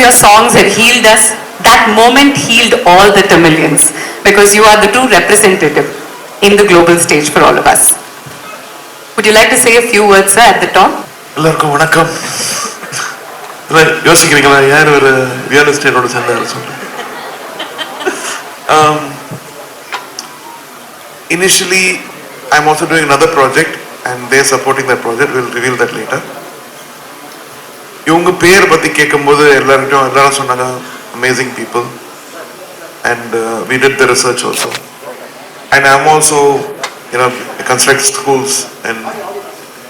your songs have healed us, that moment healed all the Tamilians because you are the true representative in the global stage for all of us. Would you like to say a few words, sir, at the top? எல்லாருக்கும் வணக்கம். யோசிக்கிறீங்களா யார் ஒரு real எஸ்டேட்டோட சேர்ந்தாரு சொல்றேன். Initially, I'm also doing another project and they're supporting that project. We'll reveal that later. இவங்க பேர் பத்தி கேட்கும்போது எல்லாரும் சொன்னாங்க amazing people and we did the research also. And I'm also, you know, I construct schools and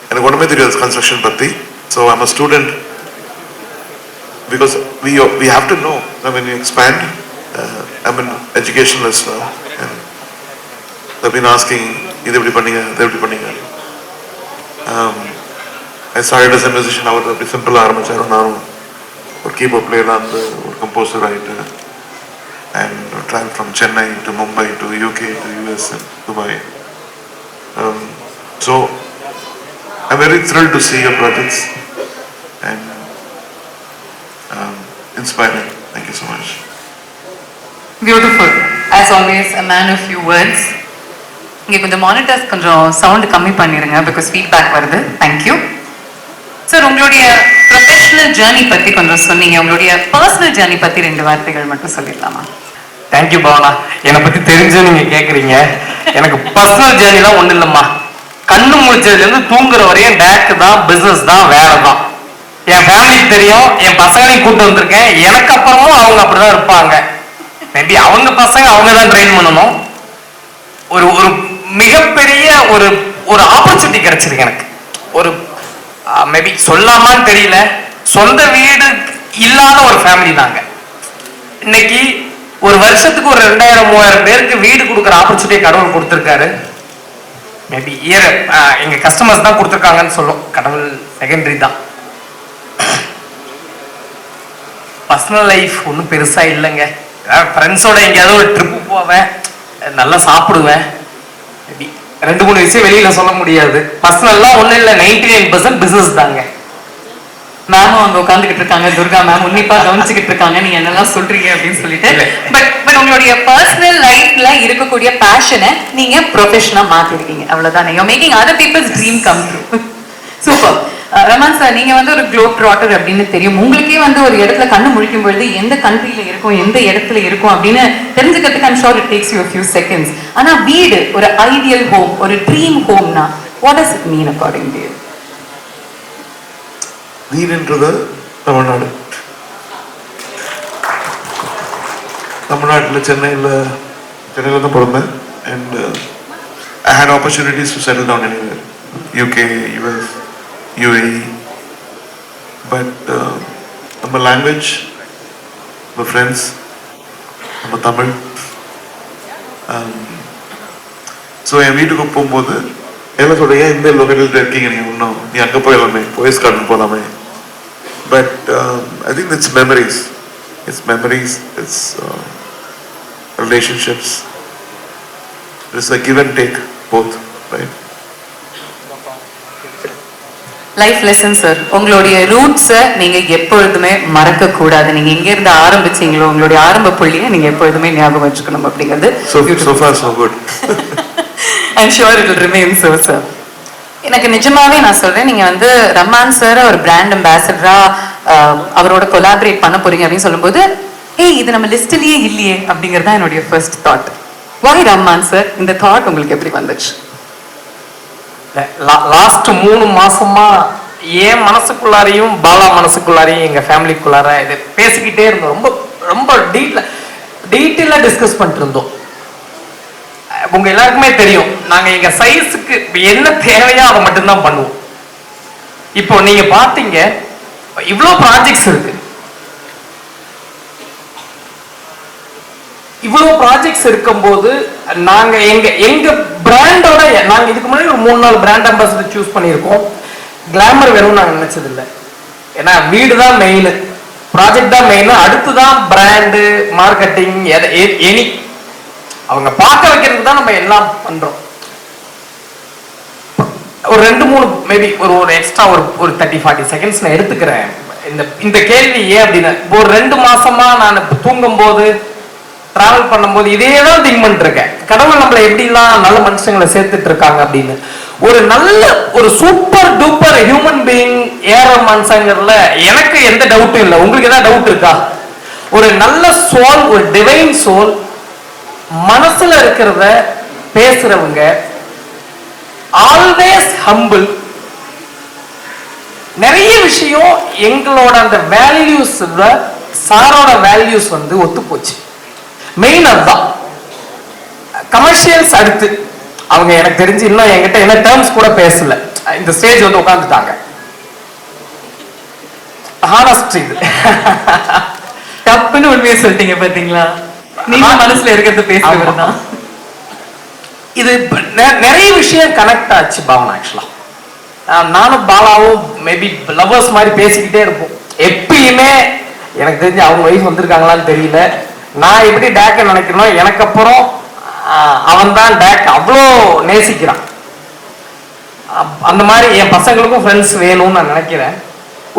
எனக்கு ஒண்ணுமே தெரியாது construction பத்தி. So I'm a student because we have to know when you expand. I'm an educationalist now and they've been asking இது எப்படி பண்ணீங்க இது எப்படி பண்ணீங்க. I started as a musician. I was a simple ஆரம்பிச்சாரு. நானும் ஒரு keyboard player and ஒரு composer ஆயிட்டு and traveled from Chennai to Mumbai to UK to US and Dubai. So I'm very thrilled to see your projects and inspiring. Thank you so much. Beautiful. As always, a man of few words. இங்கே கொஞ்சம் monitors கொஞ்சம் sound கம்மி பண்ணிடுங்க because feedback வருது. Thank you sir. உங்களுடைய professional journey பற்றி கொஞ்சம் சொன்னீங்க. உங்களுடைய பர்சனல் ஜேர்னி பற்றி 2 வார்த்தைகள் மட்டும் சொல்லிடலாமா? தேங்க்யூ பாவனா. என்னை பற்றி தெரிஞ்சு நீங்கள் கேட்குறீங்க. எனக்கு பர்சனல் ஜேர்னிலாம் ஒன்றும் இல்லைம்மா. கண்ணு முடிச்சதுலேருந்து தூங்குற வரையும் டேக்கு தான், பிஸ்னஸ் தான், வேலை தான். என் ஃபேமிலிக்கு தெரியும். என் பசங்களையும் கூப்பிட்டு வந்திருக்கேன். எனக்கு அப்புறமும் அவங்க அப்படிதான் இருப்பாங்க. மேபி அவங்க பசங்க அவங்க தான் ட்ரெயின் பண்ணணும். ஒரு ஒரு மிகப்பெரிய ஒரு ஒரு ஆப்பர்ச்சுனிட்டி கிடைச்சிருக்கு எனக்கு. ஒரு மேபி சொல்லாமான்னு தெரியல, சொந்த வீடு இல்லாத ஒரு ஃபேமிலி தாங்க. இன்னைக்கு ஒரு வருஷத்துக்கு ஒரு 2000-3000 பேருக்கு வீடு கொடுக்குற ஆப்பர்ச்சுனிட்டியை கடவுள் கொடுத்துருக்காரு. மேபி எங்க கஸ்டமர்ஸ் தான் கொடுத்துருக்காங்கன்னு சொல்லும். கடவுள் செகண்டரி தான். பர்சனல் லைஃப் ஒன்றும் பெருசா இல்லைங்க. ஃப்ரெண்ட்ஸோட எங்கேயாவது ஒரு ட்ரிப்பு போவேன், நல்லா சாப்பிடுவேன். மேபி 2-3 விஷயம் வெளியில சொல்ல முடியாது. பர்சனல்லாம் ஒன்றும் இல்லை. 99% பிசினஸ் தாங்க. மேமும் அங்க உட்காந்துக்கிட்டு இருக்காங்க. துர்கா மேம் உன்னிப்பா கவனிச்சுக்கிட்டு இருக்காங்க நீங்க என்னெல்லாம் சொல்றீங்க அப்படின்னு சொல்லிட்டு. பட் உங்களுடைய பர்சனல் லைஃப்ல இருக்கக்கூடிய பேஷனை நீங்க ப்ரொஃபஷனா மாத்திருக்கீங்க. அவ்வளவுதான். You making other peoples dream come true. Super. Raman sir, நீங்க ஒரு குளோப் ட்ராட்டர் அப்படின்னு தெரியும். உங்களுக்கே ஒரு இடத்துல கண்ணு முழிக்கும் பொழுது எந்த கண்ட்ரியில இருக்கும், எந்த இடத்துல இருக்கும் அப்படின்னு தெரிஞ்சுக்கிறதுக்கு I'm sure it takes you a few seconds. ஆனா வீடு ஒரு ஐடியல் ஹோம், ஒரு ட்ரீம் ஹோம்னா what does it mean according to you? வீடுன்றது தமிழ்நாடு. தமிழ்நாட்டில் சென்னையில் தான் பிறந்தேன். and I had opportunities to settle down anywhere, UK, US, UAE, but நம்ம language, நம்ம friends, நம்ம தமிழ். ஸோ என் வீட்டுக்கு போகும்போது என்ன சொல்றீங்க, இந்த லொகேஷன்ல இருக்கீங்க நீங்க, இன்னும் நீ அங்கே போயிடலாமே, போயஸ் கார்டன் போகலாமே. But I think it's memories. It's memories, it's relationships. It's a give and take, both, right? Life lesson sir. உங்களுடைய ரூட்ஸை நீங்க எப்பொழுதுமே மறக்க கூடாது. நீங்க எங்க இருந்து ஆரம்பிச்சீங்களோ உங்களுடைய ஆரம்ப புள்ளியை நீங்க எப்பொழுதுமே ஞாபகம் வச்சுக்கணும் அப்படிங்கிறது. So far so good. I'm sure it will remain so, sir. எனக்கு நிஜமாவே நான் சொல்றேன், நீங்க ரஹ்மான் சார் ஒரு பிராண்ட் அம்பாசிடரா அவரோட கொலாபரேட் பண்ண போறீங்க அப்படின்னு சொல்லும்போது இது நம்ம லிஸ்ட்லயே இல்லையே அப்படிங்கறதா என்னுடைய first thought. Why Rahman sir? இந்த தாட் உங்களுக்கு எப்படி வந்துச்சு? லாஸ்ட் 3 மாசமா என் மனசுக்குள்ளாரையும் பாலா மனசுக்குள்ளாரையும் எங்க ஃபேமிலிக்குள்ளார இது பேசிக்கிட்டே இருந்தோம். ரொம்ப ரொம்ப டீட்டெயிலா டிஸ்கஸ் பண்ணிட்டு இருந்தோம். உங்க எல்லாருக்குமே தெரியும், நாங்க எங்க சைஸுக்கு என்ன தேவையோ அதை மட்டும்தான் பண்ணுவோம். இப்போ நீங்க பாத்தீங்க இவ்வளவு ப்ராஜெக்ட்ஸ் இருக்கு. இவ்வளவு ப்ராஜெக்ட்ஸ் இருக்கும்போது நாங்க எங்க பிராண்டோட நாங்க இதுக்கு முன்னாடி ஒரு 3-4 பிராண்ட் அம்பாசிடர் சூஸ் பண்ணியிருக்கோம். கிளாமர் வேணும்னு நாங்க நினைச்சது இல்லை. ஏன்னா வீடு தான் மெயின், ப்ராஜெக்ட் தான் மெயின், அடுத்துதான் பிராண்டு, மார்க்கெட்டிங், எனி அவங்க பார்க்க வைக்கிறதுக்கு தான் நம்ம எல்லாம் பண்றோம். ஒரு 2-3 மேபி ஒரு எக்ஸ்ட்ரா ஒரு 30-40 செகண்ட்ஸ் நான் எடுத்துக்கிறேன். இந்த கேள்வி ஏன் அப்படின்னா, ஒரு 2 மாசமா நான் தூங்கும் போது டிராவல் பண்ணும்போது இதே தான் திங்க் பண்ணிட்டு இருக்கேன். கடவுள் நம்மளை எப்படிலாம் நல்ல மனுஷங்களை சேர்த்துட்டு இருக்காங்க அப்படின்னு. ஒரு நல்ல ஒரு சூப்பர் டூப்பர் ஹியூமன் பீயிங் ஏற மனுஷங்கிறதுல எனக்கு எந்த டவுட்டும் இல்லை. உங்களுக்கு ஏதாவது டவுட் இருக்கா? ஒரு நல்ல சோல், ஒரு டிவைன் சோல், மனசுல இருக்கிறத பேசுறவங்க, ஆல்வேஸ் ஹம்பிள். நிறைய விஷயம் எங்களோட அந்த வேல்யூஸ், சாரோட வேல்யூஸ் வந்து ஒத்து போச்சு. மெயின் அதுதான். கமர்ஷியல்ஸ் அடுத்து. அவங்க எனக்கு தெரிஞ்சு இன்னும் என்கிட்ட என்ன டேர்ம்ஸ் கூட பேசல. இந்த ஸ்டேஜ் வந்து உட்காந்துட்டாங்க. ஹானஸ்ட் இது. தப்புன்னு உண்மையை சொல்லிட்டீங்க பாத்தீங்களா? நீங்க மனசுல இருக்கிறது பேசுறது தான். இது நிறைய விஷயம் கனெக்ட் ஆச்சு பாவனா. ஆக்சுவலா நானும் பாலாவும் மேபி லவர்ஸ் மாதிரி பேசிக்கிட்டே இருப்போம். எப்பயுமே எனக்கு தெரிஞ்சு அவங்க வைஃப் வந்திருக்காங்களான்னு தெரியல. நான் எப்படி டேக்க நினைக்கிறேனோ, எனக்கு அப்புறம் அவன் தான் டேக் அவ்வளோ நேசிக்கிறான். அந்த மாதிரி என் பசங்களுக்கும் ஃப்ரெண்ட்ஸ் வேணும்னு நான் நினைக்கிறேன்.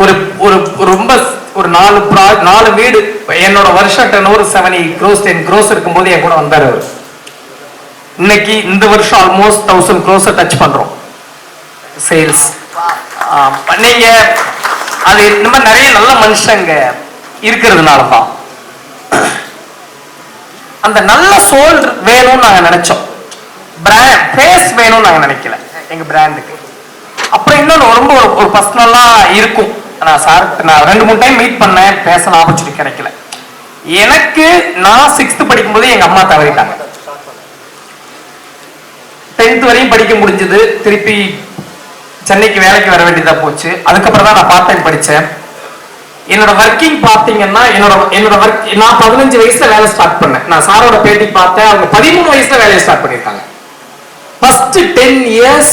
ஒரு ஒரு ரொம்ப ஒரு 4 வீடு, என்னோட வருஷம் 7 crores 10 crores இருக்கும்போது என் கூட வந்தார் அவர். இன்னைக்கு இந்த வருஷம் ஆல்மோஸ்ட் 1000 crores டச் பண்றோம் சேல்ஸ். நீங்க அது இந்த மாதிரி நிறைய நல்ல மனுஷங்க இருக்கிறதுனால தான் அந்த நல்ல சோல் வேணும்னு நாங்க நினைச்சோம். ஃபேஸ் வேணும்னு நாங்க நினைக்கல எங்க பிராண்டுக்கு. அப்புறம் இன்னொன்று ரொம்ப ஒரு பர்சனலா இருக்கும். நான் சார் நான் 2-3 டைம் மீட் பண்ணேன், பேச ஆப்பர்ச்சுனிட்டி கிடைக்கல எனக்கு. நான் 6th படிக்கும்போது எங்க அம்மா தவறிட்டாங்க. 10th வரையும் படிக்க முடிஞ்சது. திருப்பி சென்னைக்கு வேலைக்கு வர வேண்டியதா போச்சு. அதுக்கப்புறம் தான் நான் பார்ட் டைம் படித்தேன். என்னோட ஒர்க்கிங் பார்த்தீங்கன்னா, என்னோட ஒர்க் நான் 15 வயசுல வேலை ஸ்டார்ட் பண்ணேன். நான் சாரோட பேட்டி பார்த்தேன், அவங்க 13 வயசுல வேலையை ஸ்டார்ட் பண்ணியிருக்காங்க. ஃபர்ஸ்ட் 10 years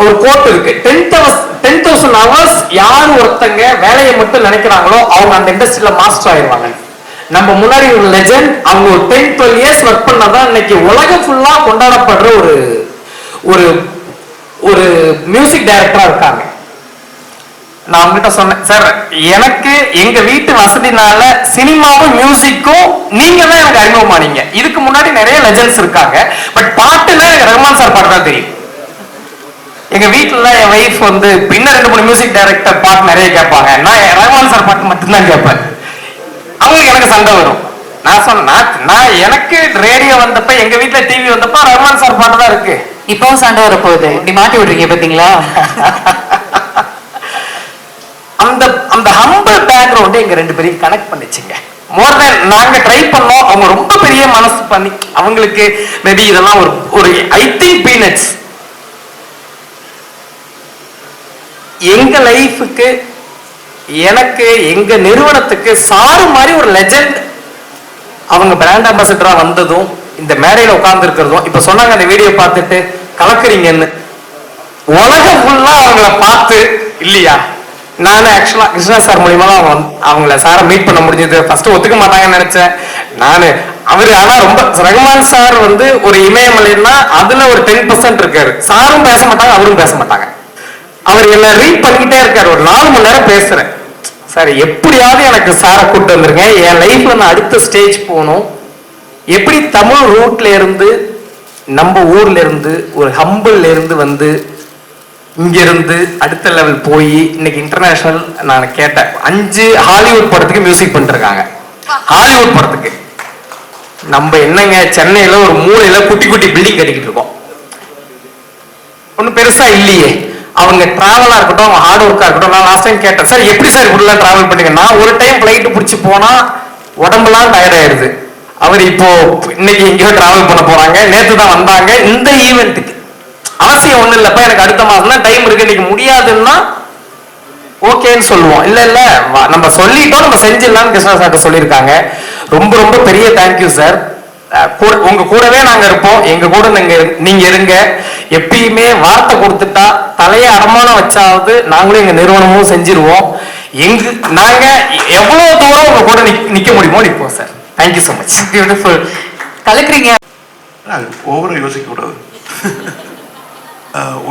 ஒரு கோட் இருக்கு, 10,000 hours. யார் ஒருத்தங்க வேலையை மட்டும் நினைக்கிறாங்களோ அவங்க அந்த இண்டஸ்ட்ரியில மாஸ்டர் ஆயிடுவாங்க. நம்ம முன்னாடி ஒரு லெஜெண்ட், அவங்க ஒரு 10-12 years ஒர்க் பண்ணதான் இன்னைக்கு உலகம் ஃபுல்லா கொண்டாடப்படுற ஒரு ஒரு மியூசிக் டைரக்டரா இருக்காங்க. நான் அவங்ககிட்ட சொன்னேன், சார் எனக்கு எங்க வீட்டு வசதினால சினிமாவும் மியூசிக்கும் நீங்க தான் எனக்கு அறிமுகமானீங்க. இதுக்கு முன்னாடி நிறைய லெஜெண்ட்ஸ் இருக்காங்க, பட் பாட்டுல எனக்கு ரஹ்மான் சார் பாட்டு தான் தெரியும். எங்க வீட்டுல என் வைஃப் வந்து இன்னும் 2-3 மியூசிக் டைரக்டர் பாட்டு நிறைய கேட்பாங்க. நான் ரஹ்மான் சார் பாட்டு மட்டும்தான் கேட்பேன். அவங்களுக்கு எனக்கு சண்டை வரும். நான் சொன்னேன், நான் எனக்கு ரேடியோ வந்தப்ப, எங்க வீட்டுல டிவி வந்தப்ப ரஹ்மான் சார் பாட்டு தான் இருக்கு. இப்பவும் சண்டை வரப்போகுது. இப்படி மாட்டி விடுறீங்க பாத்தீங்களா? அந்த ஹம்பிள் பேக்ரவுண்ட் எங்க 2 பேரையும் கனெக்ட் பண்ணிச்சுங்க. மோர் தென் நாங்க ட்ரை பண்ணோம். அவங்க ரொம்ப பெரிய மனசு பண்ணி, அவங்களுக்கு மேபி இதெல்லாம் ஒரு ஐ திங்க் பீனட்ஸ். எங்க லைஃபுக்கு, எனக்கு, எங்க நிறுவனத்துக்கு சாரு மாதிரி ஒரு லெஜெண்ட் அவங்க பிராண்ட் அம்பாசிடரா வந்ததும், இந்த மேடையில உட்கார்ந்து இருக்கிறதும், இப்ப சொன்னாங்க அந்த வீடியோ பார்த்துட்டு கலக்குறீங்கன்னு, உலகம் ஃபுல்லா அவங்கள பார்த்து இல்லையா. நானும் ஆக்சுவலா கிருஷ்ணா சார் மூலியமா தான் அவங்கள சாரை மீட் பண்ண முடிஞ்சது. ஃபர்ஸ்ட் ஒத்துக்க மாட்டாங்கன்னு நினைச்சேன் நானு. அவரு ஆனா ரொம்ப ரஹ்மான் சார் வந்து ஒரு இமயமலைன்னா அதுல ஒரு 10% இருக்காரு. சாரும் பேச மாட்டாங்க, அவரும் பேச மாட்டாங்க. அவர் என்ன ரீட் பண்ணிக்கிட்டே இருக்காரு. ஒரு 4 மணி நேரம் பேசுறேன். சார் எப்படியாவது எனக்கு சாரை கூப்பிட்டு வந்துருங்க, என் லைஃப்ல நான் அடுத்த ஸ்டேஜ் போகணும். எப்படி தமிழ் ரூட்ல இருந்து, நம்ம ஊர்ல இருந்து, ஒரு ஹம்பிள்ல இருந்து வந்து இங்க இருந்து அடுத்த லெவல் போய் இன்னைக்கு இன்டர்நேஷனல். நான் கேட்டேன், 5 ஹாலிவுட் படத்துக்கு மியூசிக் பண்ணிருக்காங்க. ஹாலிவுட் படத்துக்கு நம்ம என்னங்க சென்னையில ஒரு மூலையில குட்டி குட்டி பில்டிங் கட்டிக்கிட்டு இருக்கோம், ஒன்னும் பெருசா இல்லையே. அவங்க டிராவலா இருக்கட்டும், அவங்க ஹார்ட் ஒர்க்கா இருக்கட்டும். நான் லாஸ்ட் டைம் கேட்டேன், சார் எப்படி சார் இப்படிலாம் டிராவல் பண்ணுங்க? நான் ஒரு டைம் பிளைட் பிடிச்சி போனா உடம்புலாம் டயர்ட் ஆயிடுது. அவர் இப்போ இன்னைக்கு எங்கேயோ டிராவல் பண்ண போறாங்க. நேத்து தான் வந்தாங்க இந்த ஈவெண்ட்டுக்கு. அவசியம் ஒண்ணு இல்லப்பா, எனக்கு அடுத்த மாசம் தான் டைம் இருக்கு, இன்னைக்கு முடியாதுன்னா ஓகேன்னு சொல்லுவோம். இல்ல இல்ல நம்ம சொல்லிட்டோம், நம்ம செஞ்சிடலாம்னு கிருஷ்ணா சார் சொல்லியிருக்காங்க. ரொம்ப ரொம்ப பெரிய தேங்க்யூ சார். உங்க கூடவே நாங்க இருப்போம், எங்க கூட நீங்க இருங்க. எப்பயுமே வார்த்தை கொடுத்துட்டா தலைய அடமானம் வச்சாவது நாங்களும் எங்க நிறுவனமும் செஞ்சிருவோம். நாங்க எவ்வளவு தூரம் உங்க கூட நிக்க முடியுமோ நிற்போம் sir. Thank you so much. Beautiful. கலக்குறீங்க. ஓவரா யோசிக்க கூடாது.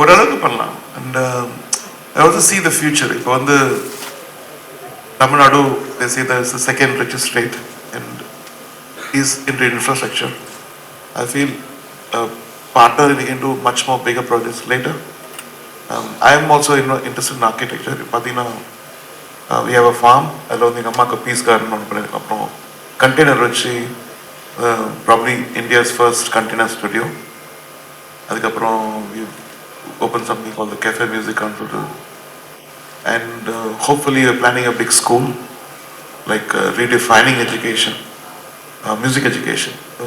ஓரளவுக்கு பண்ணலாம். And I also see the future. இப்போ வந்து Tamil Nadu, they say that it's the second richest state and is into infrastructure. I feel partner we can do much more bigger projects later. I am also interested in architecture. Patina, we have a farm along the Namaka Peace Garden on container Ruchi, probably India's first container studio. We've opened something called the Cafe Music Conservatory. And hopefully we're planning a big school, like redefining education, music education. So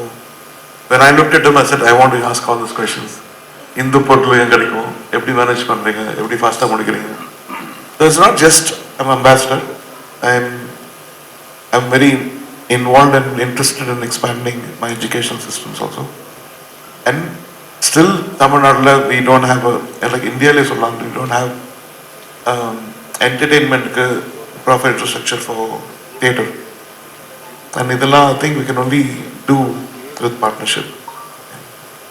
when I looked at them, I said, I want to ask all those questions. Indu portlu engadikku, eppadi manage pandringa, eppadi fast ah mudikringa. So it's not just I'm ambassador. I'm very involved and interested in expanding my education systems also. And still, Tamil Nadu, we don't have like India is so long, we don't have entertainment proper infrastructure for theatre. And idella, I think we can only do with partnership.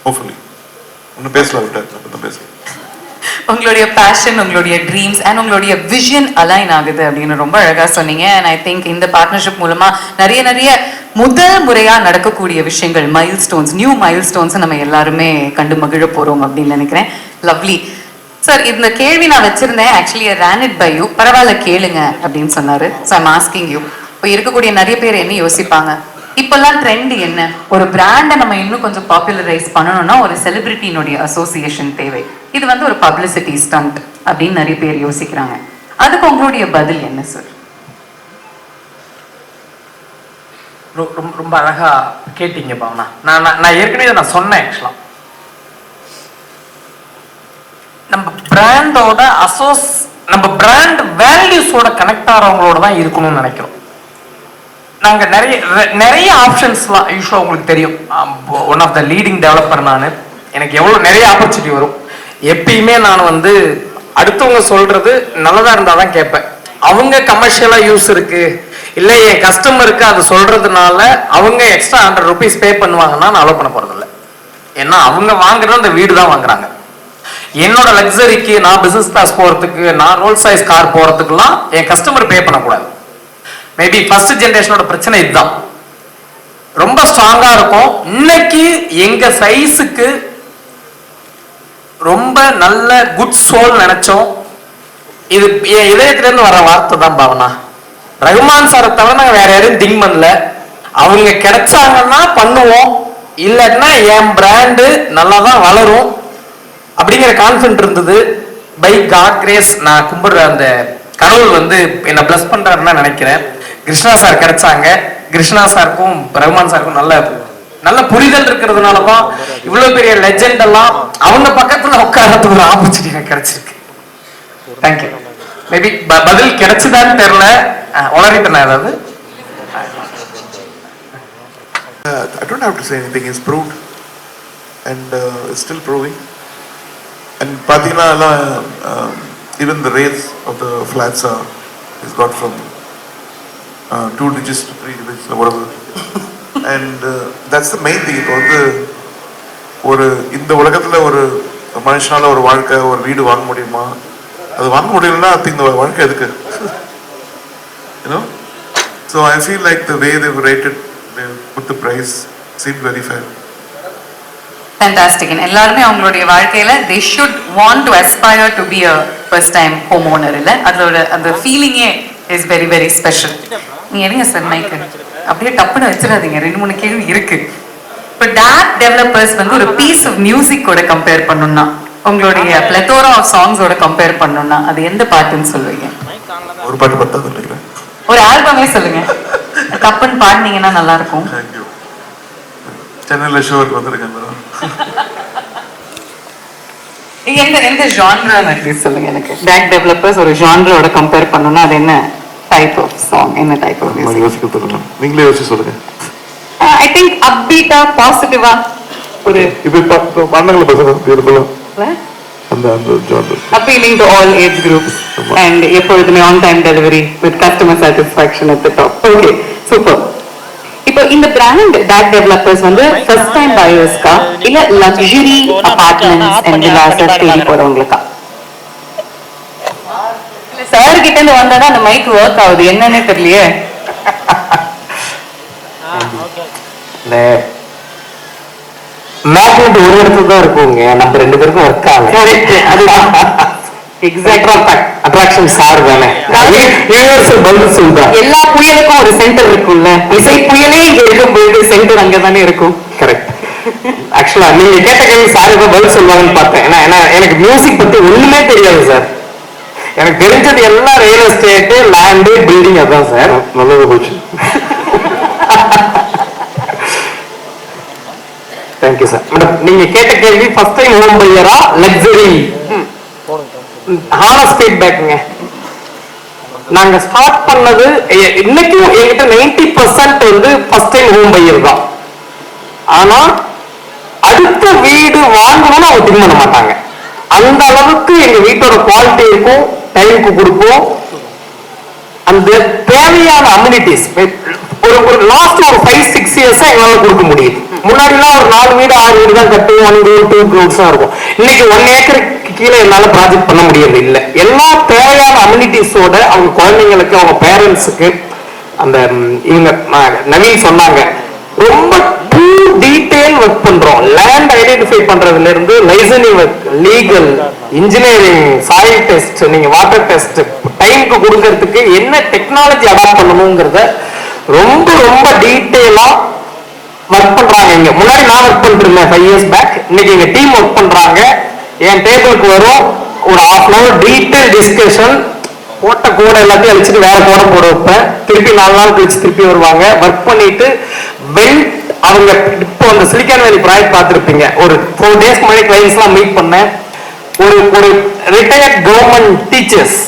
Hopefully. ஒன்றும் பேசலாம் விட்டேன் பேசலாம். உங்களுடைய fashion, உங்களுடைய dreams and உங்களுடைய vision align ஆகுது அப்படின்னு ரொம்ப அழகா சொன்னீங்க. அண்ட் ஐ திங்க் இந்த பார்ட்னர்ஷிப் மூலமா நிறைய முதல் முறையா நடக்கக்கூடிய விஷயங்கள், mile stones, new mile stones நம்ம எல்லாருமே கண்டு மகிழ போறோம் அப்படின்னு நினைக்கிறேன். லவ்லி சார், இந்த கேள்வி நான் வச்சிருந்தேன். ஆக்சுவலி ரேன் இட் பை யூ, பரவாயில்ல கேளுங்க அப்படின்னு சொன்னாரு. So I'm asking you. இப்போ இருக்கக்கூடிய நிறைய பேர் என்ன யோசிப்பாங்க, இப்பெல்லாம் ட்ரெண்ட் என்ன, ஒரு பிராண்டை நம்ம இன்னும் கொஞ்சம் பாப்புலரைஸ் பண்ணணும்னா ஒரு செலிபிரிட்டியினுடைய அசோசியேஷன் தேவை, இது வந்து ஒரு பப்ளிசிட்டி ஸ்டண்ட் அப்படின்னு நிறைய பேர் யோசிக்கிறாங்க. அதுக்கு உங்களுடைய பதில் என்ன சார்? ரொம்ப அழகா கேட்டீங்க பாவனா. நான் ஏற்கனவே நான் சொன்னேன். ஆக்சுவலா நம்ம பிராண்டோட நம்ம பிராண்ட் வேல்யூஸோட கனெக்ட் ஆகிறவங்களோட தான் இருக்கணும்னு நினைக்கிறோம். நாங்க நிறைய ஆப்ஷன்ஸ்லாம் யூஸ்வலாக உங்களுக்கு தெரியும். One of the leading developer நான். எனக்கு எவ்வளோ நிறைய ஆப்பர்ச்சுனிட்டி வரும். எப்பயுமே நான் வந்து அடுத்தவங்க சொல்றது நல்லதா இருந்தால் தான் கேட்பேன். அவங்க கமர்ஷியலாக யூஸ் இருக்கு இல்லை என் கஸ்டமருக்கு அது சொல்றதுனால அவங்க எக்ஸ்ட்ரா 100 rupees பே பண்ணுவாங்கன்னா நான் அலோவ் பண்ண போறதில்லை. ஏன்னா அவங்க வாங்குறது அந்த வீடு தான் வாங்குறாங்க. என்னோட லக்ஸரிக்கு, நான் பிசினஸ் கிளாஸ் போறதுக்கு, நான் ரோல்ஸ் ராய்ஸ் கார் போறதுக்குலாம் என் கஸ்டமர் பே பண்ணக்கூடாது. மேபி ஃபர்ஸ்ட் ஜெனரேஷனோட பிரச்சனை இதுதான். ரொம்ப ஸ்ட்ராங்கா இருக்கும். இன்னைக்கு எங்க சைஸுக்கு ரொம்ப நல்ல குட் சோல் நினைச்சோம். இது என் இதயத்திலிருந்து வர வார்த்தை தான் பாவனா. ரகுமான் சாரை தவிர நாங்கள் வேற யாரையும் திங்க் பண்ணல. அவங்க கிடைச்சாங்கன்னா பண்ணுவோம், இல்லைன்னா என் பிராண்டு நல்லா தான் வளரும் அப்படிங்கிற கான்ஃபிடன்ட் இருந்தது. பை காட் கிரேஸ் நான் கும்பிடுற அந்த கடவுள் வந்து என்னை பிளஸ் பண்றாருன்னு நினைக்கிறேன். கிருஷ்ணா சார் கிடைச்சாங்க. கிருஷ்ணா சாருக்கும் ரகுமான் சாருக்கும் நல்ல புரிதல் இருக்கிறதுனாலதான் இவ்வளவு பெரிய லெஜெண்ட் எல்லாம் அவங்க பக்கத்துல உட்காரத்துக்கு ஒரு ஆப்பர்ச்சுனிட்டி எனக்கு கிடைச்சிருக்கு. தேங்க்யூ. மேபி பதில் கிடைச்சுதான்னு தெரியல, உளறிட்டேன் ஏதாவது. I don't have to say anything. It's proved and it's still proving. And Patina, even the rates of the flats is got from 2 digits to 3 digits or whatever. And that's the main thing. இப்போ வந்து ஒரு இந்த உலகத்துல ஒரு மனுஷனால ஒரு வாழ்க்கை, ஒரு வீடு வாங்க முடியுமா? அது வாங்க முடியலன்னா இந்த வாழ்க்கை எதுக்கு? You know? So I feel like the way they've rated, they put the price seemed very fair. Fantastic. And எல்லாருமே அவங்களுடைய வாழ்க்கையில they should want to aspire to be a first time homeowner. இல்ல அதோட அந்த ஃபீலிங்கே is very very special. நீங்க எடுங்க sir mic, அப்படியே டப்புன்னு வச்சிடாதீங்க, 2-3 கேள்வி இருக்கு. இப்போ டாக் டெவலப்பர்ஸ் வந்து ஒரு பீஸ் ஆஃப் மியூசிக்கோட கம்பேர் பண்ணணும்னா, உங்களுடைய பிளத்தோரா ஆஃப் சாங்ஸோட கம்பேர் பண்ணணும்னா அது எந்த பாட்டுன்னு சொல்லுவீங்க? ஒரு பாட்டு பத்தாது நினைக்கிறேன். ஒரு ஆல்பமே சொல்லுங்க, டப்புன்னு பாடினீங்கன்னா நல்லா இருக்கும். சென்னையில் ஷோருக்கு வந்துருக்கேன். எந்த ஜான்ரா நன்றி சொல்லுங்க எனக்கு. டாக் டெவலப்பர்ஸ் ஒரு ஜான்ரோட கம்பேர் பண்ணணும்னா அது என்ன டைப் ஆஃப் சாங், என்ன டைப் ஆஃப் மியூசிக்? யோசிக்க நீங்களே யோசிச்சு சொல்லுங்க. ஐ திங்க் அப்பீட்டா, பாசிட்டிவா ஒரு இப்போ பண்ணங்கள பேசுறோம் பியூட்டிஃபுல்லா அந்த genre appealing to all age groups and எப்பொழுதுமே on time delivery with customer satisfaction at the top. Okay, super. இப்போ இந்த பிராண்ட் டாக் டெவலப்பர்ஸ் வந்து ஃபர்ஸ்ட் டைம் பையர்ஸ்க்கா இல்ல லக்ஸரி அபார்ட்மெண்ட்ஸ் அண்ட் வில்லாஸ் தேடி போறவங்களுக்கா? இல்ல சார் கிட்ட இருந்து வந்தாதான் அந்த மைக் ஒர்க் ஆகுது, என்னன்னே தெரியலையே. இந்த மேக்னெட் ஒரு இடத்துல தான் இருக்குங்க, நம்ம 2 பேருக்கும் ஒர்க் ஆகும். அட்ராக்ஷன் சார் தானே, யூனிவர்சல் பதில் சொல்றாங்க. எல்லா புயலுக்கும் ஒரு சென்டர் இருக்கும்ல, இசை புயலே இங்க இருக்கும்போது சென்டர் அங்கதானே இருக்கும். கரெக்ட். ஆக்சுவலா நீங்க கேட்ட கேள்வி சார் இப்ப பதில் சொல்லுவாங்கன்னு பார்த்தேன். ஏன்னா எனக்கு மியூசிக் பத்தி ஒண்ணுமே தெரியாது சார். எனக்கு தெரிஞ்சது எல்லாம் ரியல் எஸ்டேட், லேண்டு, பில்டிங், அதான் சார். நல்லது போச்சு. Thank you sir. மேடம் நீங்க கேட்ட கேள்வி ஃபர்ஸ்ட் டைம் ஹோம் பையரா லக்ஸரி? ஹானஸ்ட் ஃபீட்பேக்குங்க. நாங்க ஸ்டார்ட் பண்ணது இன்னைக்கும் என்கிட்ட 90% வந்து ஃபர்ஸ்ட் டைம் ஹோம் பையர் தான். ஆனா அடுத்த வீடு வாங்கணும்னு அவங்க திங்க் பண்ண மாட்டாங்க. அந்த அளவுக்கு எங்க வீட்டோட குவாலிட்டி இருக்கும், டைமுக்கு கொடுப்போம். அந்த தேவையான அம்யூனிட்டிஸ் ஒரு லாஸ்ட் ஒரு 5-6 இயர்ஸ் எங்களால கொடுக்க முடியுது. முன்னாடிலாம் ஒரு 4 வீடு 6 வீடு தான் கட்டுவோம், 1 crore 2 crores தான் இருக்கும். இன்னைக்கு 1 ஏக்கருக்கு கீழே என்னால ப்ராஜெக்ட் பண்ண முடியறது இல்லை. எல்லா தேவையான அம்யூனிட்டிஸோட அவங்க குழந்தைங்களுக்கு, அவங்க பேரண்ட்ஸுக்கு, அந்த இவங்க நவீன் சொன்னாங்க, ரொம்ப டீடைல் ஒர்க் பண்றோம். லேண்ட் ஐடென்டிஃபை பண்றதுல இருந்து licensing work, legal, engineering, soil test, நீங்க வாட்டர் டெஸ்ட் டைமுக்கு கொடுக்கறதுக்கு என்ன டெக்னாலஜி அடாப்ட் பண்ணணுங்கிறத ரொம்ப ரொம்ப டீடைலா ஒர்க் பண்றாங்க. இங்க முன்னாடி நான் ஒர்க் பண்ணிட்டு இருந்தேன் 5 years பேக். இன்னைக்கு எங்க டீம் ஒர்க் பண்றாங்க. என் டேபிளுக்கு வரும் ஒரு 1/2 hour டீடைல் டிஸ்கஷன், போட்ட கோடை எல்லாத்தையும் அழிச்சிட்டு வேற கோடை போட வைப்பேன். திருப்பி 4 நாள் கழிச்சு திருப்பி வருவாங்க, ஒர்க் பண்ணிட்டு அவங்க இப்போ அந்த சிலிக்கான் வேலி ப்ராஜெக்ட் பார்த்துருப்பீங்க. ஒரு 4 days முன்னாடி கிளைண்ட்ஸ் எல்லாம் மீட் பண்ணேன். ஒரு ரிட்டையர்ட் கவர்மெண்ட் டீச்சர்ஸ்,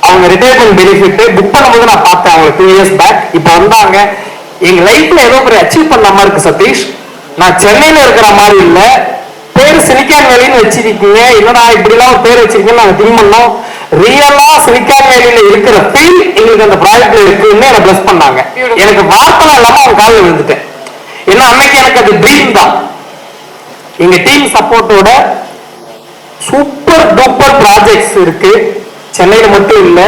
அவங்க ரிட்டையர்மெண்ட் பெனிஃபிட் புக் பண்ணும்போது நான் பார்த்தேன் அவங்க 2 years பேக். இப்போ வந்தாங்க, எங்க லைஃப்ல ஏதோ ஒரு அச்சீவ் பண்ண மாதிரி இருக்கு சதீஷ், நான் சென்னையில இருக்கிற மாதிரி இல்ல, பேரு சிலிக்கான் வேலின்னு வச்சிருக்கீங்க, என்னடா இப்படி எல்லாம் ஒரு பேர் வச்சிருக்கீங்கன்னு நாங்க திங்க் பண்ணோம். ரியலா சிலிக்கான் வேலியில இருக்கிற ஃபீல் எங்களுக்கு அந்த ப்ராஜெக்ட்ல இருக்குன்னு என்ன பிளஸ் பண்ணாங்க. எனக்கு வார்த்தை இல்லாம அவங்க காலில் விழுந்துட்டேன். ஏன்னா அன்னைக்கு எனக்கு அது ட்ரீம் தான். எங்க டீம் சப்போர்ட்டோட சூப்பர் டூப்பர் ப்ராஜெக்ட்ஸ் இருக்கு. சென்னையில மட்டும் இல்ல,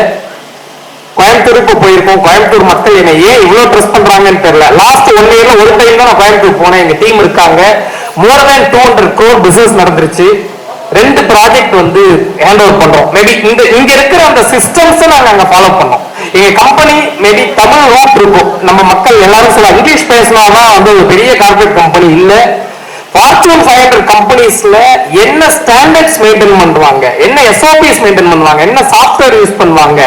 கோயம்புத்தூருக்கு போயிருக்கோம். கோயம்புத்தூர் மக்கள் என்ன ஏன் இவ்வளவு ட்ரஸ்ட் பண்றாங்கன்னு தெரியல. லாஸ்ட் 1 yearல ஒரு டைம் தான் நான் கோயம்புத்தூர் போனேன். எங்க டீம் இருக்காங்க. more than 200 crore பிசினஸ் நடந்துருச்சு. 2 ப்ராஜெக்ட் வந்து ஹேண்ட் ஓவர் பண்றோம். மேபி இங்க இருக்கிற அந்த சிஸ்டம்ஸ் நாங்க அங்க ஃபாலோ பண்ணோம். எங்க கம்பெனி மேபி தமிழ் ரூட் இருக்கும். நம்ம மக்கள் எல்லாரும் சில இங்கிலீஷ் பேசினாதான் வந்து ஒரு பெரிய கார்பரேட் கம்பெனி இல்ல. ஃபார்ச்சூன் 500 கம்பெனிஸ்ல என்ன ஸ்டாண்டர்ட்ஸ் மெயின்டைன் பண்ணுவாங்க, என்ன எஸ்ஓபிஸ் மெயின்டைன் பண்ணுவாங்க, என்ன சாஃப்ட்வேர் யூஸ் பண்ணுவாங்க,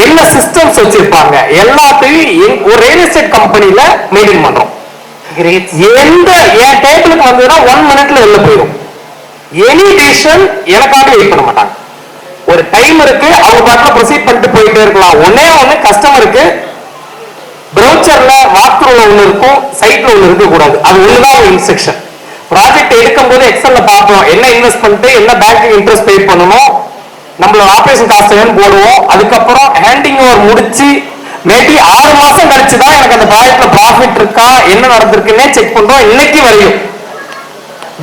என்ன சிஸ்டம்ஸ் வச்சிருப்பாங்க, எல்லாத்தையும் ஒரு ரியல் எஸ்டேட் கம்பெனில மெயின்டைன் பண்றோம். எந்த என் டேபிளுக்கு வந்ததுன்னா 1 minute வெளில போயிடும். எனி டிசிஷன் எனக்காக வெயிட் பண்ண மாட்டாங்க. ஒரு டைம் இருக்கு, அவங்க பாட்டுல ப்ரொசீட் பண்ணிட்டு போயிட்டே இருக்கலாம். ஒன்னே கஸ்டமருக்கு ப்ரௌச்சர்ல வாக்த்ரூல ஒண்ணு இருக்கும், சைட்ல ஒண்ணு இருக்க கூடாது. அது ஒண்ணுதான் ஒரு இன்ஸ்ட்ரக்ஷன். ப்ராஜெக்ட் எடுக்கும் போது எக்ஸல்ல பார்ப்போம், என்ன இன்வெஸ்ட்மெண்ட், என்ன பேங்கிங் இன்ட்ரெஸ்ட் பே பண்ணணும், நம்மளோட ஆபரேஷன் காஸ்ட் என்னன்னு போடுவோம். அதுக்கப்புறம் ஹேண்டிங் ஓவர் முடிச்சு மேபி 6 மாசம் கழிச்சுதான் எனக்கு அந்த ப்ராஜெக்ட்ல ப்ராஃபிட் இருக்கா, என்ன நடந்திருக்குன்னே செக் பண்றோம். இன்னைக்கு வரையும்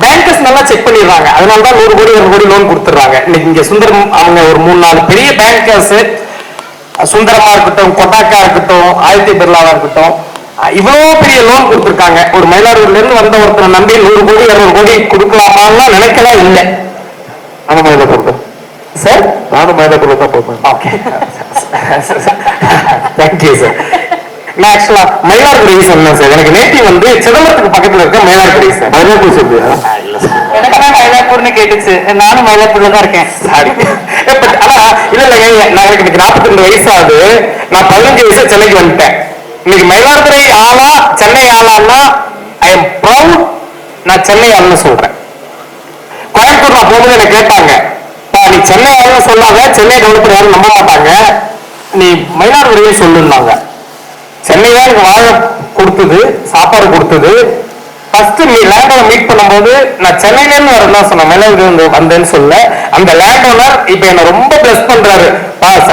பேங்கர்ஸ் நல்லா செக் பண்ணிடுறாங்க. அதனாலதான் 100 கோடி 200 கோடி லோன் கொடுத்துறாங்க. இன்னைக்கு இங்க சுந்தரம் அவங்க ஒரு 3-4 பெரிய பேங்கர்ஸ், சுந்தரமா இருக்கட்டும், கொட்டாக்கா இருக்கட்டும், ஆதித்ய பிர்லாவா இருக்கட்டும், இவ்வளவு பெரிய லோன் கொடுத்துருக்காங்க. ஒரு மயிலாடுதுறையில இருந்து வந்த ஒருத்தரை நம்பி 100 கோடி 200 கோடி கொடுக்கலாமா நினைக்கலாம். இல்ல நானும் மயிலாடுதுறை சார், நானும் மயிலாடுதுறை தான் போப்பேன். Okay, thank you sir. நான் ஆக்சுவலா மயிலாடுதுறை சொன்னேன் சார். எனக்கு நேட்டிவ் வந்து சிதம்பரத்துக்கு பக்கத்துல இருக்க மயிலாடுதுறை சார். மயிலாப்பூர் சொல்லியா? எனக்கு மயிலாப்பூர்னு கேட்டுச்சு, நானும் மயிலாப்பூர்ல தான் இருக்கேன். ஆனா இல்ல இல்லைங்க, நான் எனக்கு 42 வயசு ஆகுது. நான் 15 வயசு சென்னைக்கு வந்துட்டேன். இன்னைக்கு மயிலாடுதுறை ஆளா சென்னை ஆளான்னா ஐ எம் ப்ரௌட். நான் சென்னை ஆள்னு சொல்றேன். கோயம்புத்தூர் நான் போகும்போது என்ன கேட்டாங்க, நீ சென்னை ஆள்னு சொல்லாத, சென்னை டெவலப்பர் யாரும் நம்ப மாட்டாங்க, நீ மயிலாடுதுறையே சொல்லுன்னாங்க. சென்னையா எனக்கு வாழ கொடுத்தது, சாப்பாடு கொடுத்தது. ஃபர்ஸ்ட் நீ லேண்ட் ஓனர் மீட் பண்ணும்போது நான் சென்னையில இருந்து வரதான் சொன்னேன், மயிலாடுதுறை வந்தேன்னு சொல்ல. அந்த லேண்ட் ஓனர் இப்ப என்ன ரொம்ப பிளஸ் பண்றாரு,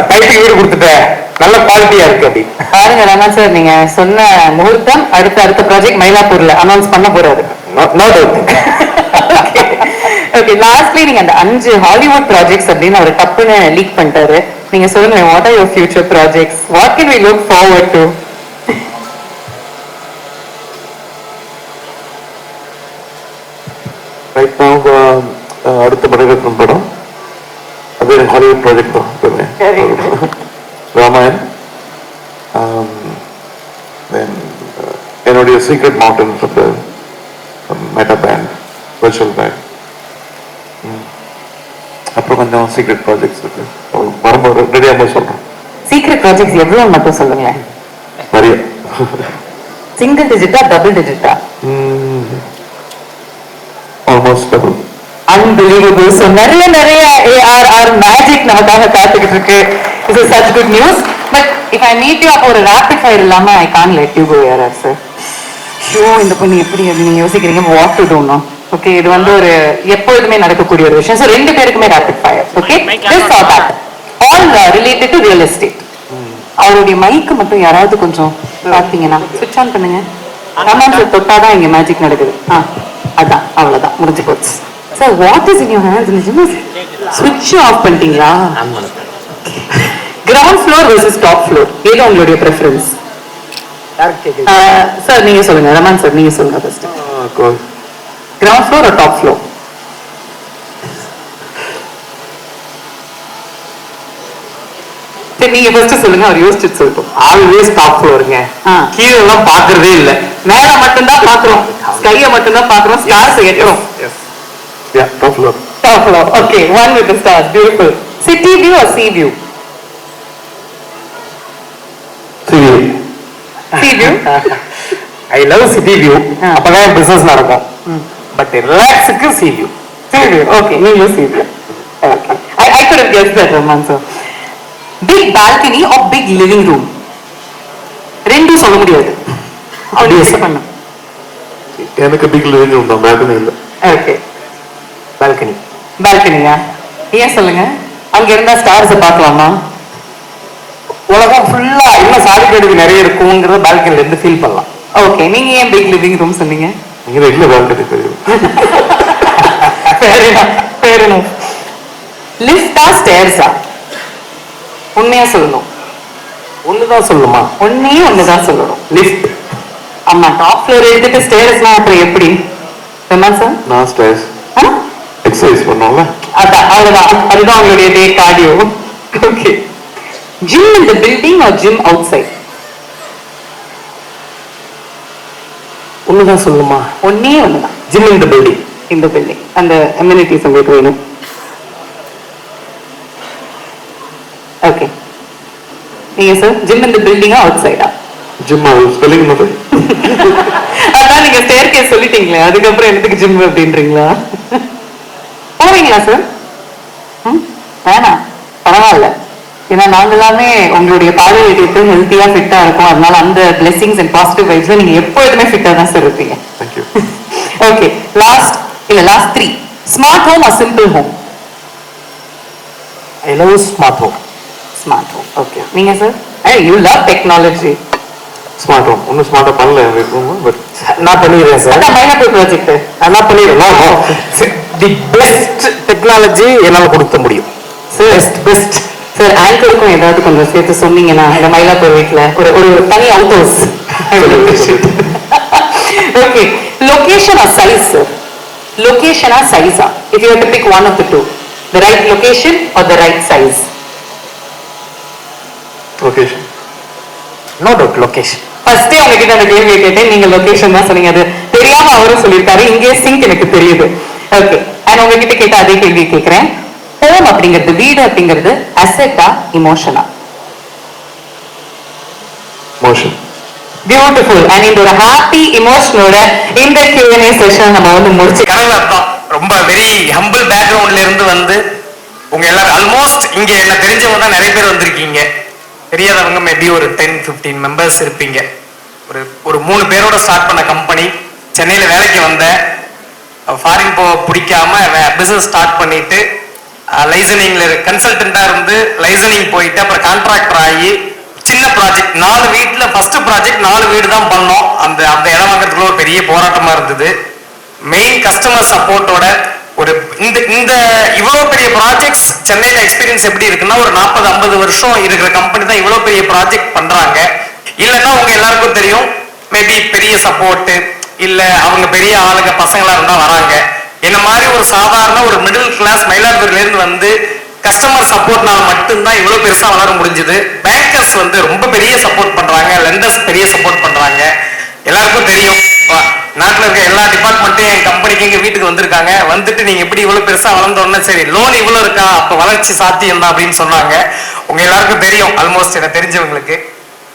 டைட்டுக்கு வீடு கொடுத்துட்டேன், நல்ல குவாலிட்டியா இருக்கு அப்படி. பாருங்க ரமன் சார், நீங்க சொன்ன முகூர்த்தம் அடுத்த ப்ராஜெக்ட் மயிலாப்பூர்ல அனௌன்ஸ் பண்ண போறாரு. No doubt. ஓகே லாஸ்ட்லி நீங்க அந்த 5 ஹாலிவுட் ப்ராஜெக்ட்ஸ் அப்படின்னு அவர் டப்புன்னு லீக் பண்ணிட்டாரு. நீங்க சொல்லுங்க, what are your future projects, what can we look forward to? Right now அடுத்த மணிரத்னம் படம், அது ஹாலிவுட் ப்ராஜெக்ட் தான். ராமாயண், என்னுடைய secret mountain meta band, virtual band, அப்புறம் கொஞ்சம் சீக்ரெட் ப்ராஜெக்ட்ஸ் இருக்கு. வரும்போது ரெடியாக சொல்றேன். சீக்ரெட் ப்ராஜெக்ட்ஸ் எவ்வளவு மட்டும் சொல்லுங்களேன். நிறைய. சிங்கிள் டிஜிட்டா டபுள் டிஜிட்டா? Almost double. Unbelievable. So நிறைய ARR மேஜிக் நமக்காக காத்துக்கிட்டு இருக்கு. This is such good news. But if I meet you அப்போ ஒரு rapid fire இல்லாம I can't let you go ARR sir. Show இந்த பொண்ணு எப்படி நீங்க யோசிக்கிறீங்க, what to do no. Okay, இது வந்து ஒரு எப்பொழுதுமே நடக்கக்கூடிய ஒரு விஷயம். ஸோ 2 பேருக்குமே rapid fire. Okay, just for that. All related to real estate. அவருடைய மைக்கு மட்டும் யாராவது கொஞ்சம் பார்த்தீங்கன்னா சுவிட்ச் ஆன் பண்ணுங்க. கமாண்ட் சார் தொட்டாதான் இங்க மேஜிக் நடக்குது. அதான் அவ்வளவுதான், முடிஞ்சு போச்சு. Sir what is in your hands? நிஜமா ஸ்விட்ச் ஆஃப் பண்ணிட்டீங்களா? Ground floor versus top floor, எது உங்களுடைய preference? சார் நீங்க சொல்லுங்க, ரமன் சார் நீங்க சொல்லுங்க first. Ground floor or top floor? சரி நீங்க ஃபர்ஸ்ட் சொல்லுங்க, அவர் யோசிச்சுட்டு சொல்லட்டும். ஆல்வேஸ் டாப் ஃப்ளோருங்க. கீழே எல்லாம் பாக்குறதே இல்ல, மேல மட்டும்தான் பாக்குறோம், ஸ்கைய மட்டும்தான் பாக்குறோம், stars எட்டுறோம். Yeah, top floor. Top floor. Okay, one with the stars. Beautiful. City view or sea view? Sea view. Sea view. I love city view, அப்பதான் பிசினஸ் நடக்கும். பட் ரிலாக்ஸுக்கு sea view. Sea view. Okay, you sea view. Okay. I could have guessed that, Raman sir. Big balcony or big living room? ரெண்டும் சொல்ல முடியாது. Obvious. எனக்கு big living room தான், balcony இல்ல. Okay. Balcony. பால்கனியா? ஏன் சொல்லுங்க, அங்க இருந்தா ஸ்டார்ஸ் பார்க்கலாமா? உலகம் ஃபுல்லா இன்னும் சாலிடேட்டுக்கு நிறைய இருக்குங்கிறத பால்கனில இருந்து ஃபீல் பண்ணலாம். ஓகே, நீங்க ஏன் பிக் லிவிங் ரூம் சொன்னீங்க? நீங்க இல்ல பால்கனி தெரியும். Fair enough. லிஃப்டா ஸ்டேர்ஸா? உண்மையா சொல்லணும். ஒண்ணுதான் சொல்லணுமா? ஒண்ணுதான் சொல்லணும். லிஃப்ட். ஆமா, டாப் ஃப்ளோர் எடுத்துட்டு ஸ்டேர்ஸ்னா அப்புறம் எப்படி? ரமன் சார்? நான் ஸ்டேர்ஸ் எக்ஸசைஸ் பண்ணோம்ல, அதான் அவ்வளவுதான், அதுதான் உங்களுடைய day cardio. Okay, gym in the building or gym outside? ஒண்ணுதான் சொல்லணுமா? ஒண்ணுதான். Gym in the building. இந்த பில்டிங், அந்த அம்யூனிட்டிஸ் உங்களுக்கு வேணும். ஓகே, நீங்க சார் ஜிம் இன் தி பில்டிங்கா அவுட் சைடா? ஜிம் ஸ்பெல்லிங் மட்டும். அதான் நீங்க ஸ்டேர்கேஸ் சொல்லிட்டீங்களே, அதுக்கப்புறம் என்னத்துக்கு ஜிம் அப்படின்றீங்களா? போவீங்களா சார்? வேணாம், பரவாயில்ல. ஏன்னா நாங்க எல்லாமே உங்களுடைய பார்வையிட்டு ஹெல்த்தியா ஃபிட்டா இருக்கும். அதனால அந்த பிளெஸிங்ஸ் அண்ட் பாசிட்டிவ் வைப்ஸ்ல நீங்க எப்பொழுதுமே ஃபிட்டா தான் சார் இருப்பீங்க. Thank you. Okay, last 3. Smart home or simple home? I love smart home. Smart home. Okay, நீங்க sir? You love technology. Smart home ஒன்றும் ஸ்மார்ட்டாக பண்ணல எனக்கு ரூம், பட் நான் பண்ணிடுறேன் சார். அதான் மைனாப்பிள் ப்ராஜெக்ட் நான் பண்ணிடுறேன். தி பெஸ்ட் டெக்னாலஜி என்னால கொடுக்க முடியும். Best sir. ஆங்கருக்கும் ஏதாவது கொஞ்சம் சேர்த்து சொன்னீங்கன்னா இந்த மயிலாப்பூர் வீட்டில் ஒரு தனி outhouse. Okay, location or size sir? லொகேஷனா சைஸா? If you have to pick one of the two, the right location or the right size? Location. No doubt location. ஃபர்ஸ்டே உங்ககிட்ட அந்த கேள்வியை கேட்டேன், நீங்க லொகேஷன் தான் சொன்னீங்க. அது தெரியாம அவரும் சொல்லியிருக்காரு, இங்கே சிங்க் எனக்கு தெரியுது. ஓகே, அண்ட் உங்ககிட்ட கேட்ட அதே கேள்வி கேட்கிறேன். ஹோம் அப்படிங்கிறது, வீடு அப்படிங்கிறது அசெட்டா இமோஷனா? மோஷன். பியூட்டிஃபுல். அண்ட் இந்த ஒரு ஹாப்பி இமோஷனோட இந்த Q&A செஷன் நம்ம வந்து முடிச்சு. கடவுள் அர்த்தம் ரொம்ப வெரி ஹம்பிள் பேக்ரவுண்ட்ல இருந்து வந்து உங்க எல்லாரும் ஆல்மோஸ்ட் இங்க என்ன தெரிஞ்சவங்க தான் நிறைய பேர் வந்திருக்கீங்க. தெரியாதவங்க மேபி ஒரு 10-15 மெம்பர்ஸ் இருப்பீங்க. ஒரு 3 பேரோட ஸ்டார்ட் பண்ண கம்பெனி, சென்னையில வேலைக்கு வந்தேன். ஃபாரின் போக பிடிக்காம பிசினஸ் ஸ்டார்ட் பண்ணிட்டு லைசனிங்ல கன்சல்டண்டா இருந்து லைசனிங் போயிட்டு அப்புறம் கான்ட்ராக்டர் ஆகி சின்ன ப்ராஜெக்ட் 4 வீட்டுல ஃபர்ஸ்ட் ப்ராஜெக்ட் 4 வீடு தான் பண்ணோம். அந்த இடம் வாங்குறதுக்குள்ள ஒரு பெரிய போராட்டமா இருந்தது. மெயின் கஸ்டமர் சப்போர்ட்டோட ஒரு இந்த இந்த இவ்வளவு பெரிய ப்ராஜெக்ட்ஸ் சென்னையில எக்ஸ்பீரியன்ஸ் எப்படி இருக்குன்னா ஒரு 40-50 வருஷம் இருக்கிற கம்பெனி தான் இவ்வளவு பெரிய ப்ராஜெக்ட் பண்றாங்க. இல்லைன்னா உங்க எல்லாருக்கும் தெரியும், மேபி பெரிய சப்போர்ட் இல்ல அவங்க பெரிய ஆளுங்க பசங்களா இருந்தா வராங்க. என்ன மாதிரி ஒரு சாதாரண ஒரு மிடில் கிளாஸ் மயிலாடுதுறையில இருந்து வந்து கஸ்டமர் சப்போர்ட்னால மட்டும்தான் இவ்வளவு பெருசா வளர முடிஞ்சது. பேங்கர்ஸ் வந்து ரொம்ப பெரிய சப்போர்ட் பண்றாங்க, லெண்டர்ஸ் பெரிய சப்போர்ட் பண்றாங்க. எல்லாருக்கும் தெரியும், நாட்டுல இருக்க எல்லா டிபார்ட்மெண்ட்டும் என் கம்பெனிக்கு எங்க வீட்டுக்கு வந்திருக்காங்க. வந்துட்டு நீங்க எப்படி இவ்வளவு பெருசா வளர்ந்தோன்னா சரி லோன் இவ்வளவு இருக்கா, அப்ப வளர்ச்சி சாத்தியம் தான் அப்படின்னு சொன்னாங்க. உங்க எல்லாருக்கும் தெரியும், ஆல்மோஸ்ட் எனக்கு தெரிஞ்சவங்களுக்கு.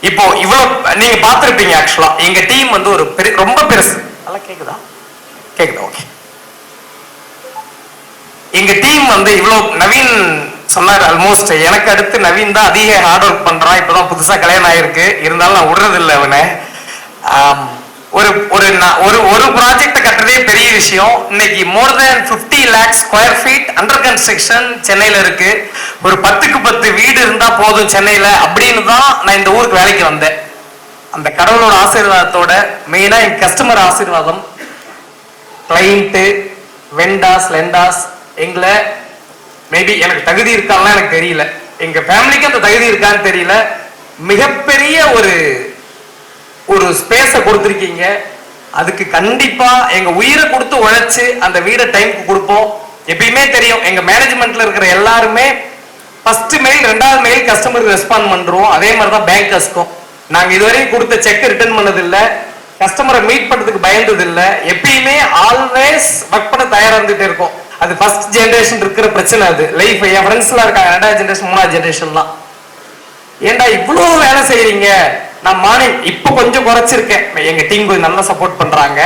இப்போ இவ்வளவு நீங்க பார்த்திருப்பீங்க. ஆக்சுவலா எங்க டீம் வந்து ஒரு ரொம்ப பெருசு. நல்லா கேக்குதா? கேக்குதா? ஓகே. எங்க டீம் வந்து இவ்வளவு நவீன் சொன்னார். ஆல்மோஸ்ட் எனக்கு அடுத்து நவீன் தான் அதிக ஹார்ட் ஒர்க் பண்றான். இப்பதான் புதுசா கல்யாணம் ஆயிருக்கு, இருந்தாலும் நான் விடுறது இல்லை அவனை. ஒரு ஒரு ஒரு ப்ராஜெக்ட் கட்டுறதே பெரிய விஷயம். இன்னைக்கு மோர் தென் 50 lakh square feet under construction சென்னையில இருக்கு. ஒரு 10க்கு 10 வீடு இருந்தா போதும் சென்னையில அப்படின்னு தான் நான் இந்த ஊருக்கு வேலைக்கு வந்தேன். அந்த கடவுளோட ஆசீர்வாதத்தோட மெயினா என் கஸ்டமர் ஆசீர்வாதம், கிளைண்ட், வெண்டாஸ், லெண்டாஸ், எங்களை மேபி எனக்கு தகுதி இருக்கான்னு எனக்கு தெரியல, எங்க ஃபேமிலிக்கு அந்த தகுதி இருக்கான்னு தெரியல, மிகப்பெரிய ஒரு ஸ்பேஸ கொடுத்துருக்கீங்க. அதுக்கு கண்டிப்பா எங்க உயிரை கொடுத்து உழைச்சு அந்த வீடை டைமுக்கு கொடுப்போம். எப்பயுமே தெரியும், எங்க மேனேஜ்மெண்ட்ல இருக்கிற எல்லாருமே ஃபர்ஸ்ட் மெயில் 2வது மெயில் கஸ்டமருக்கு ரெஸ்பாண்ட் பண்றோம். அதே மாதிரிதான் பேங்கர்ஸ்க்கும். நாங்க இதுவரையும் கொடுத்த செக் ரிட்டர்ன் பண்ணது இல்ல, கஸ்டமரை மீட் பண்றதுக்கு பயந்தது இல்ல. எப்பயுமே ஆல்வேஸ் ஒர்க் பண்ண தயாரா இருந்துட்டு இருக்கோம். அது ஃபர்ஸ்ட் ஜெனரேஷன் இருக்கிற பிரச்சனை. அது லைஃப். என் ஃப்ரெண்ட்ஸ் எல்லாம் இருக்காங்க 2வது ஜெனரேஷன் 3வது ஜெனரேஷன் தான். ஏன்டா இவ்வளவு வேலை செய்யறீங்க? நான் மார்னிங் இப்ப கொஞ்சம் குறைச்சிருக்கேன். எங்க டீம் கொஞ்சம் நல்லா சப்போர்ட் பண்றாங்க.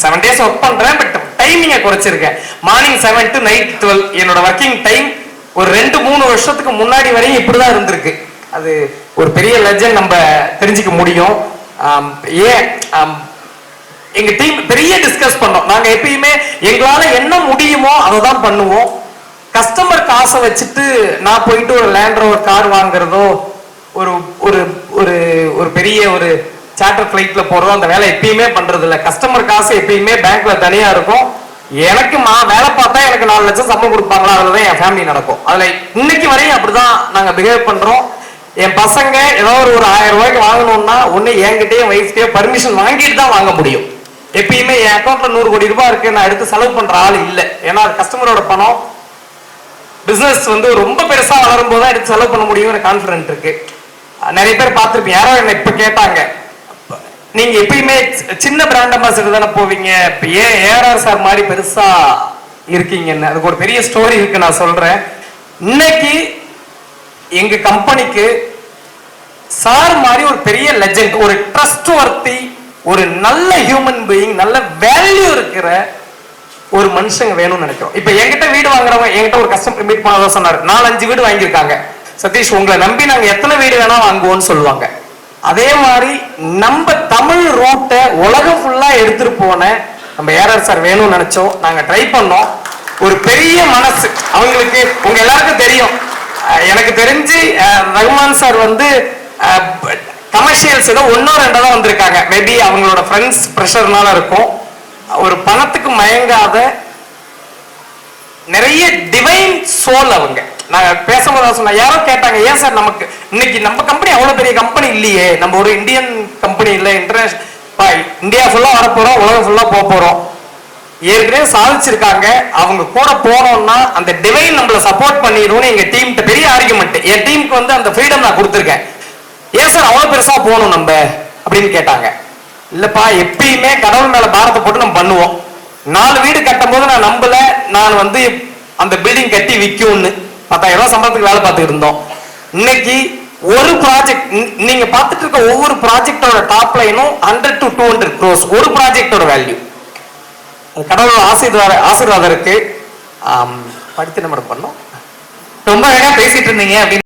7 days ஒர்க் பண்றேன், பட் டைமிங்க குறைச்சிருக்கேன். மார்னிங் 7 to night 12 என்னோட ஒர்க்கிங் டைம். ஒரு 2-3 வருஷத்துக்கு முன்னாடி வரையும் இப்படிதான் இருந்திருக்கு. அது ஒரு பெரிய லெஜண்ட் நம்ம தெரிஞ்சுக்க முடியும். ஏன் எங்க டீம் பெரிய டிஸ்கஸ் பண்ணோம். நாங்க எப்பயுமே எங்களால என்ன முடியுமோ அதை தான் பண்ணுவோம். கஸ்டமர் காசை வச்சுட்டு நான் போயிட்டு ஒரு லேண்ட் ரோவர் கார் வாங்குறதோ ஒரு ஒரு ஒரு ஒரு பெரிய ஒரு சார்ட்டர் ஃபிளைட்ல போறதோ அந்த வேலை எப்பயுமே பண்றது இல்லை. கஸ்டமர் காசு எப்பயுமே பேங்க்ல தனியா இருக்கும். எனக்கு வேலை பார்த்தா எனக்கு 4 லட்சம் சம்பளம் கொடுப்பாங்களா, அதுலதான் என் ஃபேமிலி நடக்கும். அதுல இன்னைக்கு வரையும் அப்படிதான் நாங்க பிஹேவ் பண்றோம். என் பசங்க ஏதாவது ஒரு 1000 ரூபாய்க்கு வாங்கணும்னா ஒண்ணு என்கிட்டயே வைஃப்கிட்டயே பர்மிஷன் வாங்கிட்டு தான் வாங்க முடியும். எப்பயுமே என் அக்கௌண்ட்ல 100 கோடி ரூபாய் இருக்கு, நான் எடுத்து செலவு பண்ற ஆள் இல்லை. ஏன்னா அது கஸ்டமரோட பணம். பிசினஸ் வந்து ரொம்ப பெருசா வளரும் போது தான் எடுத்து செலவு பண்ண முடியும் கான்பிடன்ட் இருக்கு. நிறைய பேர் பார்த்திருப்பீங்க. யாரோ என்ன இப்ப கேட்டாங்க, நீங்க எப்பயுமே சின்ன பிராண்ட் அம்பாசிடர் தானே போவீங்க, இப்ப ஏன் ஏஆர் சார் மாதிரி பெருசா இருக்கீங்கன்னு. அதுக்கு ஒரு பெரிய ஸ்டோரி இருக்கு, நான் சொல்றேன். இன்னைக்கு எங்க கம்பெனிக்கு சார் மாதிரி ஒரு பெரிய லெஜெண்ட், ஒரு ட்ரஸ்ட் வர்த்தி, ஒரு நல்ல ஹியூமன் பீயிங், நல்ல வேல்யூ இருக்கிற ஒரு மனுஷங்க வேணும்னு நினைக்கிறோம். இப்ப என்கிட்ட வீடு வாங்குறவங்க என்கிட்ட ஒரு கஸ்டமர் மீட் பண்ணதான் சொன்னாரு. 4-5 வீடு வாங்கியிருக்காங்க. சதீஷ் உங்களை நம்பி நாங்க எத்தனை வீடு வேணா வாங்குவோம்னு சொல்லுவாங்க. அதே மாதிரி நம்ம தமிழ் ரூட்டை உலகம் ஃபுல்லா எடுத்துட்டு போன நம்ம ஏஆர் சார் வேணும்னு நினைச்சோம். நாங்க ட்ரை பண்ணோம். ஒரு பெரிய மனசு அவங்களுக்கு. உங்க எல்லாருக்கும் தெரியும், எனக்கு தெரிஞ்சு ரகுமான் சார் வந்து கமர்ஷியல்ஸ் ஏதோ 1-2 தான் வந்திருக்காங்க. மேபி அவங்களோட ஃப்ரெண்ட்ஸ் ப்ரெஷர்னால இருக்கும். ஒரு பணத்துக்கு மயங்காத நிறைய டிவைன் சோல் அவங்க. நான் பேசும்போது சொன்ன யாரோ கேட்டாங்க, ஏன் சார் நமக்கு இன்னைக்கு நம்ம கம்பெனி அவ்வளவு பெரிய கம்பெனி இல்லையே, நம்ம ஒரு இந்தியன் கம்பெனி இல்லை, இன்டர்நேஷனல் இந்தியா ஃபுல்லா வரப்போறோம், உலகம் ஃபுல்லா போக போறோம், ஏற்கனவே சாதிச்சிருக்காங்க, அவங்க கூட போனோம்னா அந்த டிவைன் நம்மள சப்போர்ட் பண்ணிடும்னு எங்க டீம் பெரிய ஆர்குமெண்ட். என் டீமுக்கு வந்து அந்த ஃப்ரீடம் நான் கொடுத்துருக்கேன். ஏன் சார் அவ்வளவு பெருசா போகணும் நம்ம அப்படின்னு கேட்டாங்க. இல்லப்பா, எப்பயுமே கடவுள் மேல பாரத்தை போட்டு நம்ம பண்ணுவோம். 4 வீடு கட்டும் போது நான் நம்பல நான் வந்து அந்த பில்டிங் கட்டி விற்கும்னு. 10,000 ரூபாய் சம்பளத்துக்கு வேலை பார்த்துட்டு இருந்தோம். இன்னைக்கு ஒரு ப்ராஜெக்ட் நீங்க பார்த்துட்டு இருக்க ஒவ்வொரு ப்ராஜெக்டோட டாப் லைனும் 100 to 200 crores ஒரு ப்ராஜெக்டோட வேல்யூ. கடவுளோட ஆசீர்வாதம் இருக்கு. படித்து நம்ம பண்ணோம். ரொம்ப அழகா பேசிட்டு இருந்தீங்க அப்படின்னு